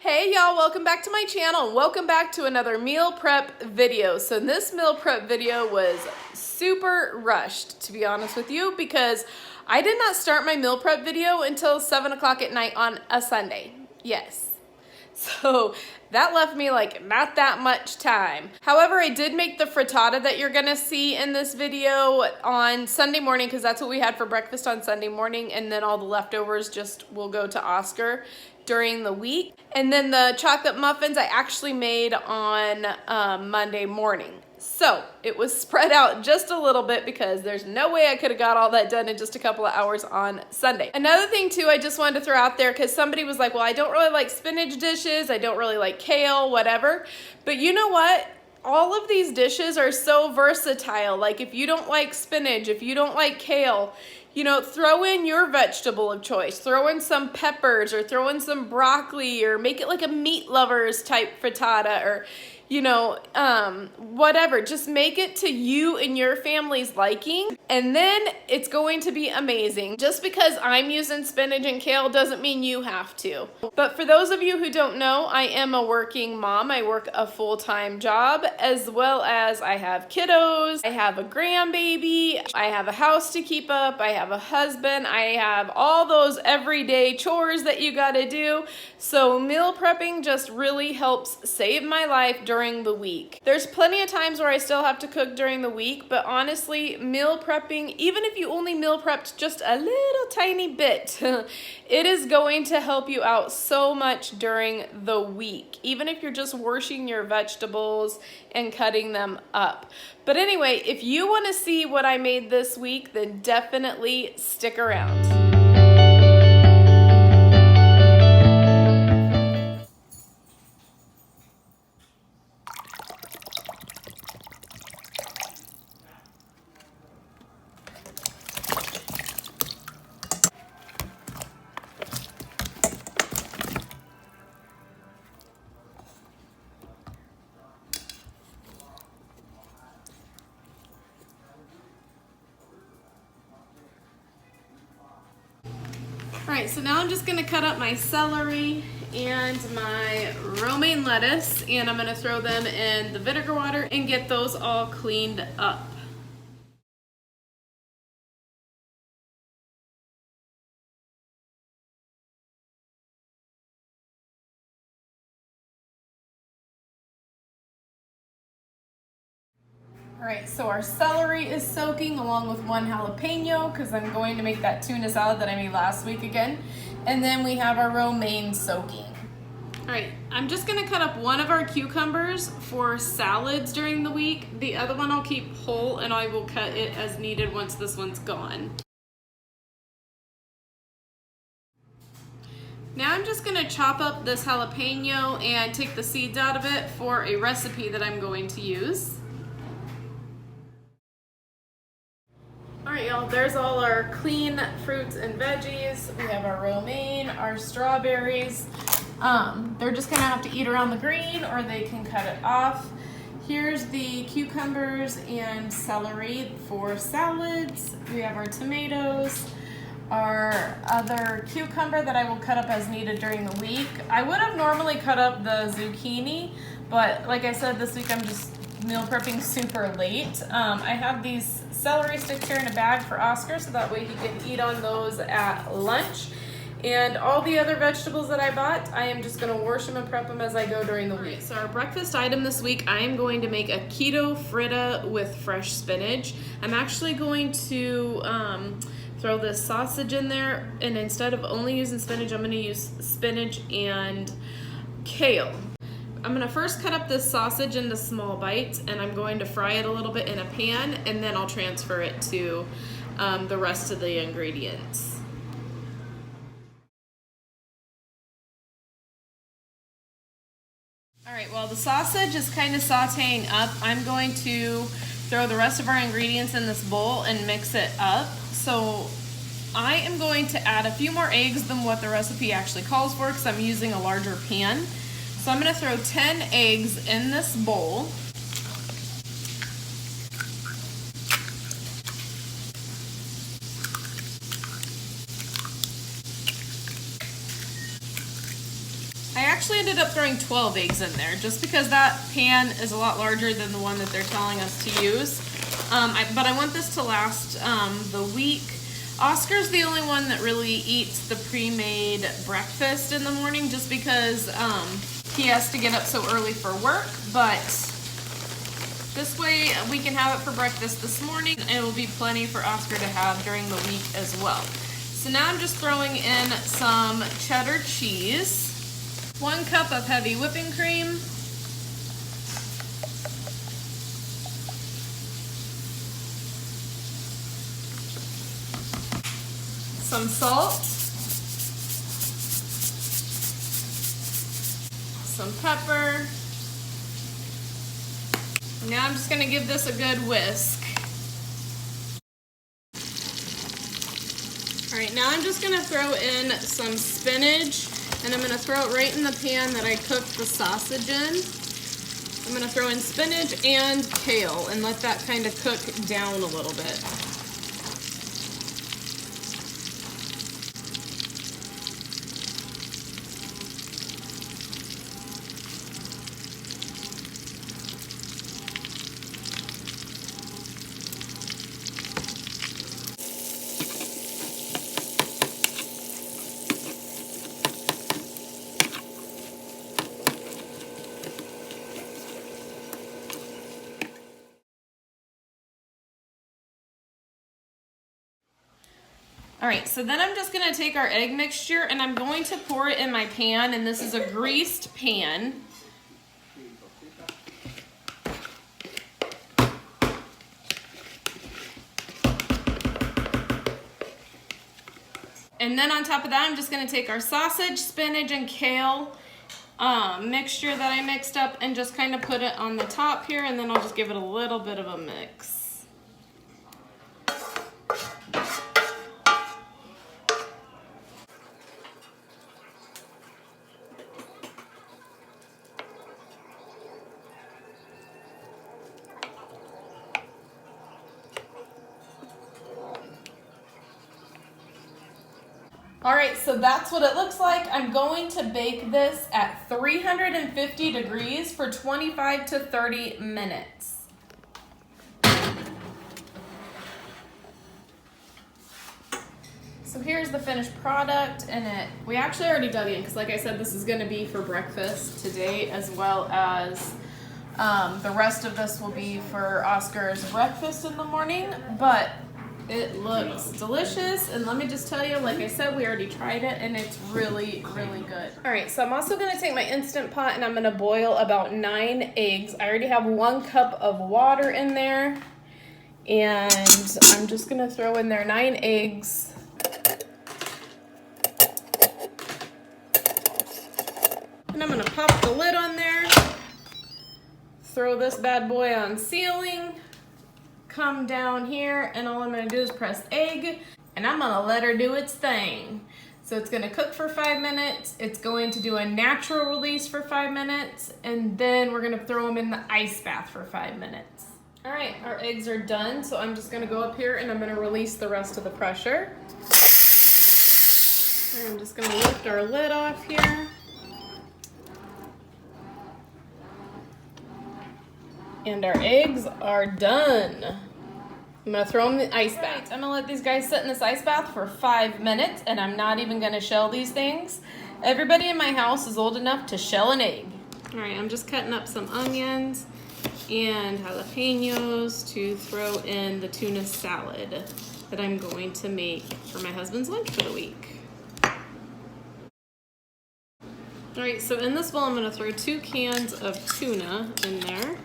Hey y'all, welcome back to my channel. Welcome back to another meal prep video. So this meal prep video was super rushed, to be honest with you, because I did not start my meal prep video until 7 o'clock at night on a Sunday. Yes. So that left me like not that much time. However, I did make the frittata that you're gonna see in this video on Sunday morning because that's what we had for breakfast on Sunday morning, and then all the leftovers just will go to Oscar during the week. And then the chocolate muffins I actually made on Monday morning. So it was spread out just a little bit because there's no way I could have got all that done in just a couple of hours on Sunday. Another thing too, I just wanted to throw out there because somebody was like, well, I don't really like spinach dishes. I don't really like kale, whatever. But you know what? All of these dishes are so versatile. Like if you don't like spinach, if you don't like kale, you know, throw in your vegetable of choice. Throw in some peppers or throw in some broccoli or make it like a meat lovers type frittata or, you know, whatever. Just make it to you and your family's liking, and then it's going to be amazing. Just because I'm using spinach and kale doesn't mean you have to. But for those of you who don't know, I am a working mom. I work a full-time job, as well as I have kiddos, I have a grandbaby, I have a house to keep up, I have a husband, I have all those everyday chores that you gotta do. So meal prepping just really helps save my life during the week. There's plenty of times where I still have to cook during the week, but honestly, meal prepping, even if you only meal prepped just a little tiny bit, it is going to help you out so much during the week, even if you're just washing your vegetables and cutting them up. But anyway, if you want to see what I made this week, then definitely stick around. All right, so now I'm just gonna cut up my celery and my romaine lettuce, and I'm gonna throw them in the vinegar water and get those all cleaned up. All right, so our celery is soaking along with one jalapeno because I'm going to make that tuna salad that I made last week again. And then we have our romaine soaking. All right, I'm just gonna cut up one of our cucumbers for salads during the week. The other one I'll keep whole and I will cut it as needed once this one's gone. Now I'm just gonna chop up this jalapeno and take the seeds out of it for a recipe that I'm going to use. All right, y'all, there's all our clean fruits and veggies. We have our romaine, our strawberries. They're just gonna have to eat around the green or they can cut it off. Here's the cucumbers and celery for salads. We have our tomatoes, our other cucumber that I will cut up as needed during the week. I would have normally cut up the zucchini, but like I said, this week I'm just meal prepping super late. I have these celery sticks here in a bag for Oscar so that way he can eat on those at lunch. And all the other vegetables that I bought, I am just gonna wash them and prep them as I go during the week. So our breakfast item this week, I am going to make a keto frittata with fresh spinach. I'm actually going to throw this sausage in there, and instead of only using spinach, I'm gonna use spinach and kale. I'm gonna first cut up this sausage into small bites, and I'm going to fry it a little bit in a pan, and then I'll transfer it to the rest of the ingredients. All right, while the sausage is kind of sauteing up, I'm going to throw the rest of our ingredients in this bowl and mix it up. So I am going to add a few more eggs than what the recipe actually calls for because I'm using a larger pan. So I'm gonna throw 10 eggs in this bowl. actually ended up throwing 12 eggs in there just because that pan is a lot larger than the one that they're telling us to use. But I want this to last the week. Oscar's the only one that really eats the pre-made breakfast in the morning just because he has to get up so early for work. But this way we can have it for breakfast this morning and it will be plenty for Oscar to have during the week as well. So now I'm just throwing in some cheddar cheese, 1 cup of heavy whipping cream, some salt, some pepper. Now I'm just going to give this a good whisk. Alright, now I'm just going to throw in some spinach, and I'm going to throw it right in the pan that I cooked the sausage in. I'm going to throw in spinach and kale and let that kind of cook down a little bit. All right, so then I'm just gonna take our egg mixture and I'm going to pour it in my pan, and this is a greased pan. And then on top of that, I'm just gonna take our sausage, spinach, and kale mixture that I mixed up and just kind of put it on the top here, and then I'll just give it a little bit of a mix. All right, so that's what it looks like. I'm going to bake this at 350 degrees for 25 to 30 minutes. So here's the finished product, and we actually already dug in because like I said, this is gonna be for breakfast today, as well as the rest of this will be for Oscar's breakfast in the morning, but it looks delicious, and let me just tell you, like I said, we already tried it, and it's really, really good. All right, so I'm also gonna take my Instant Pot, and I'm gonna boil about 9 eggs. I already have 1 cup of water in there, and I'm just gonna throw in there 9 eggs. And I'm gonna pop the lid on there, throw this bad boy on sealing, come down here, and all I'm gonna do is press egg, and I'm gonna let her do its thing. So it's gonna cook for 5 minutes, it's going to do a natural release for 5 minutes, and then we're gonna throw them in the ice bath for 5 minutes. All right, our eggs are done, so I'm just gonna go up here and I'm gonna release the rest of the pressure. And I'm just gonna lift our lid off here. And our eggs are done. I'm gonna throw them in the ice bath. I'm gonna let these guys sit in this ice bath for 5 minutes, and I'm not even gonna shell these things. Everybody in my house is old enough to shell an egg. All right, I'm just cutting up some onions and jalapenos to throw in the tuna salad that I'm going to make for my husband's lunch for the week. All right, so in this bowl, I'm gonna throw 2 cans of tuna in there.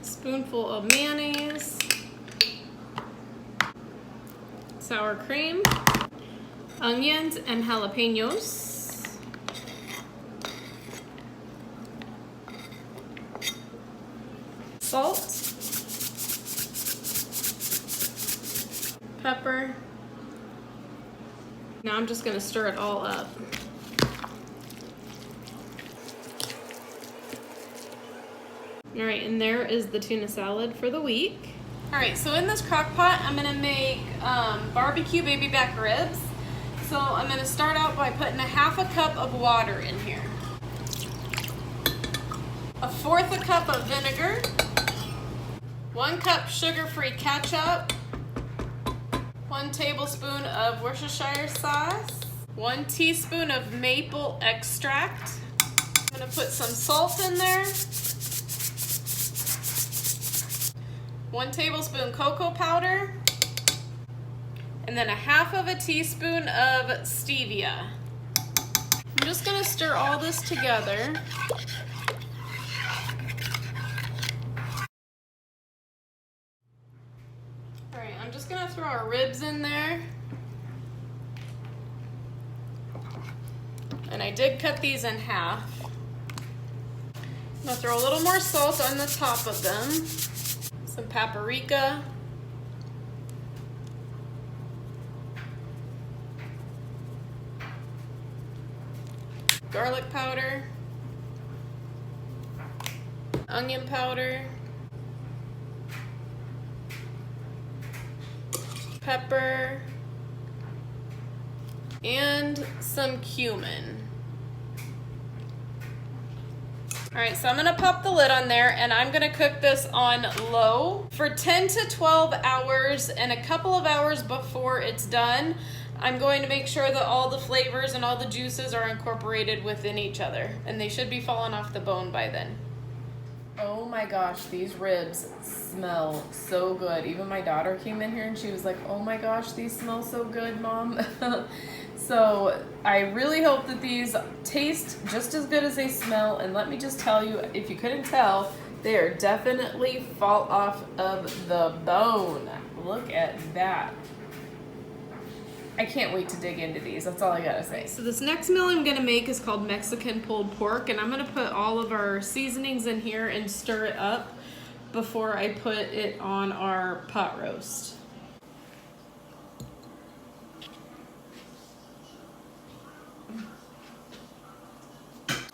Spoonful of mayonnaise, sour cream, onions and jalapenos, salt, pepper. Now I'm just going to stir it all up. All right, and there is the tuna salad for the week. All right, so in this crock pot, I'm gonna make barbecue baby back ribs. So I'm gonna start out by putting a half a cup of water in here. A fourth a cup of vinegar. 1 cup sugar-free ketchup. 1 tablespoon of Worcestershire sauce. 1 teaspoon of maple extract. I'm gonna put some salt in there. 1 tablespoon cocoa powder. And then a half of a teaspoon of stevia. I'm just gonna stir all this together. All right, I'm just gonna throw our ribs in there. And I did cut these in half. I'm gonna throw a little more salt on the top of them. Some paprika. Garlic powder, onion powder, pepper, and some cumin. All right, so I'm gonna pop the lid on there and I'm gonna cook this on low for 10 to 12 hours, and a couple of hours before it's done, I'm going to make sure that all the flavors and all the juices are incorporated within each other, and they should be falling off the bone by then. Oh my gosh, these ribs smell so good. Even my daughter came in here and she was like, oh my gosh, these smell so good, Mom. So I really hope that these taste just as good as they smell, and let me just tell you, if you couldn't tell, they are definitely fall off of the bone. Look at that. I can't wait to dig into these. That's all I gotta say. So this next meal I'm gonna make is called Mexican pulled pork, and I'm gonna put all of our seasonings in here and stir it up before I put it on our pot roast.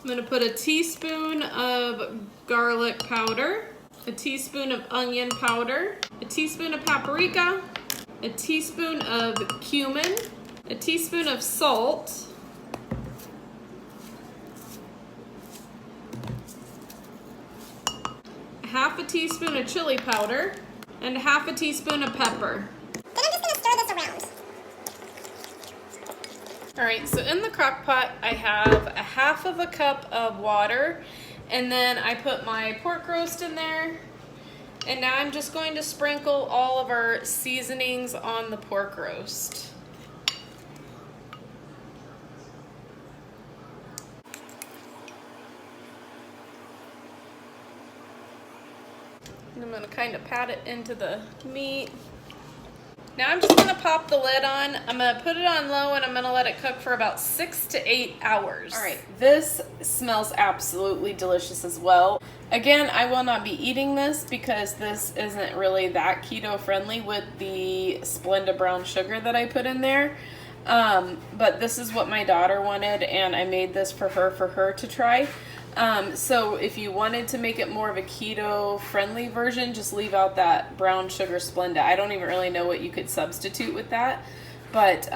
I'm gonna put a teaspoon of garlic powder, a teaspoon of onion powder, a teaspoon of paprika, a teaspoon of cumin, a teaspoon of salt, half a teaspoon of chili powder, and half a teaspoon of pepper. Then I'm just gonna stir this around. All right, so in the crock pot, I have a half of a cup of water, and then I put my pork roast in there. And now I'm just going to sprinkle all of our seasonings on the pork roast. And I'm going to kind of pat it into the meat. Now I'm just going to pop the lid on. I'm going to put it on low and I'm going to let it cook for about 6 to 8 hours. All right, this smells absolutely delicious as well. Again, I will not be eating this because this isn't really that keto friendly with the Splenda brown sugar that I put in there. But this is what my daughter wanted, and I made this for her to try. So if you wanted to make it more of a keto friendly version, just leave out that brown sugar Splenda. I don't even really know what you could substitute with that. But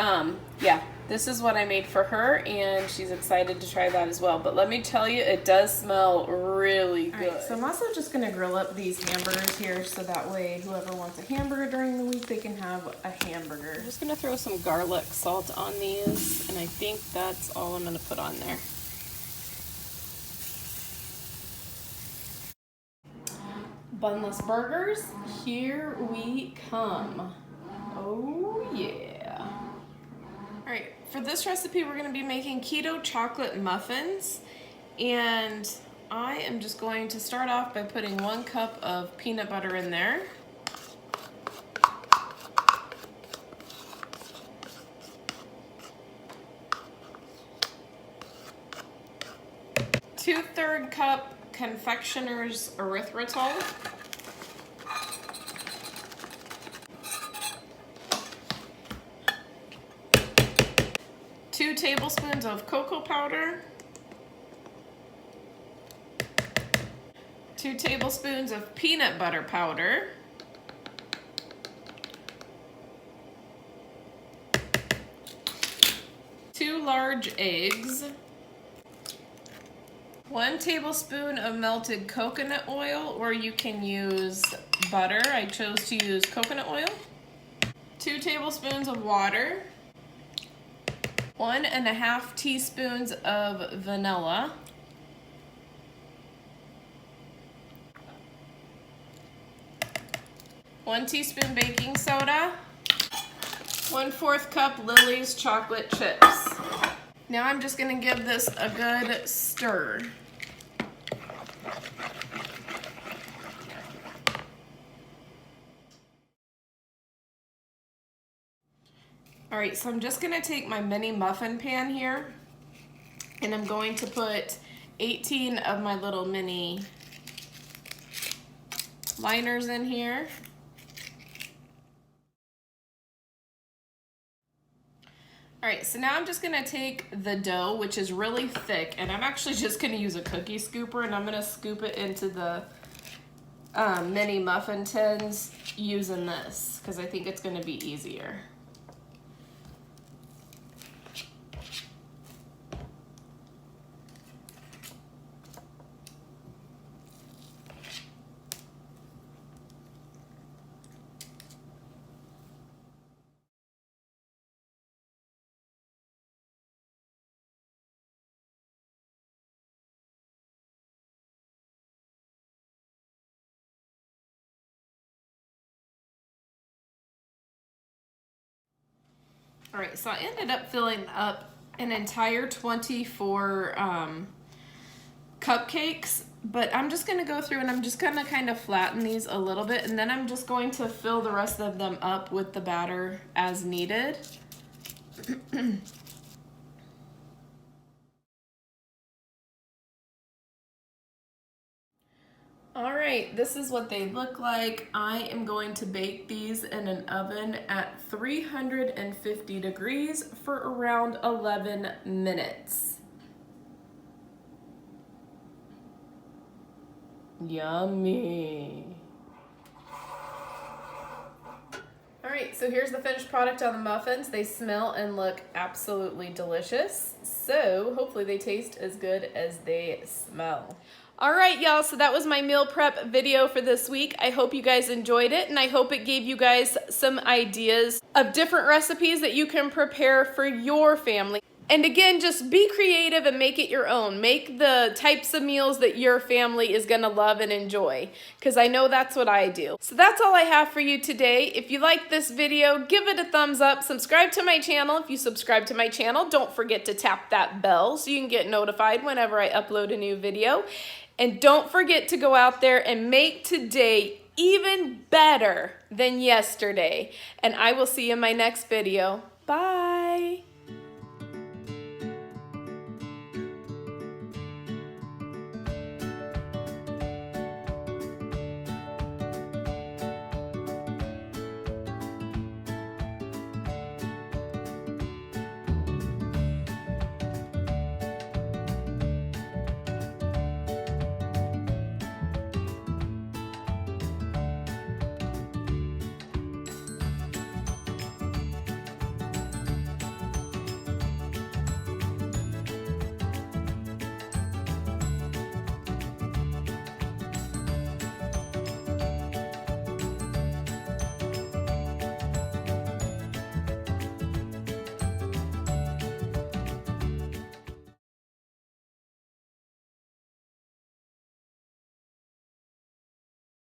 yeah, this is what I made for her, and she's excited to try that as well. But let me tell you, it does smell really good. All right, so I'm also just gonna grill up these hamburgers here, so that way whoever wants a hamburger during the week, they can have a hamburger. I'm just gonna throw some garlic salt on these, and I think that's all I'm gonna put on there. Bunless burgers, here we come. Oh yeah. All right, for this recipe, we're gonna be making keto chocolate muffins. And I am just going to start off by putting 1 cup of peanut butter in there. Two-third cup confectioner's erythritol. 2 tablespoons of cocoa powder. 2 tablespoons of peanut butter powder, 2 large eggs, 1 tablespoon of melted coconut oil, or you can use butter. I chose to use coconut oil. 2 tablespoons of water, 1.5 teaspoons of vanilla, 1 teaspoon baking soda, 1/4 cup Lily's chocolate chips. Now I'm just gonna give this a good stir. All right, so I'm just gonna take my mini muffin pan here and I'm going to put 18 of my little mini liners in here. All right, so now I'm just gonna take the dough, which is really thick, and I'm actually just gonna use a cookie scooper, and I'm gonna scoop it into the mini muffin tins using this, because I think it's gonna be easier. All right, so I ended up filling up an entire 24 cupcakes, but I'm just gonna go through and I'm just gonna kind of flatten these a little bit, and then I'm just going to fill the rest of them up with the batter as needed. All right, this is what they look like. I am going to bake these in an oven at 350 degrees for around 11 minutes. Yummy. All right, so here's the finished product on the muffins. They smell and look absolutely delicious. So hopefully they taste as good as they smell. All right, y'all, so that was my meal prep video for this week. I hope you guys enjoyed it, and I hope it gave you guys some ideas of different recipes that you can prepare for your family. And again, just be creative and make it your own. Make the types of meals that your family is gonna love and enjoy, because I know that's what I do. So that's all I have for you today. If you like this video, give it a thumbs up. Subscribe to my channel. If you subscribe to my channel, don't forget to tap that bell so you can get notified whenever I upload a new video. And don't forget to go out there and make today even better than yesterday. And I will see you in my next video. Bye.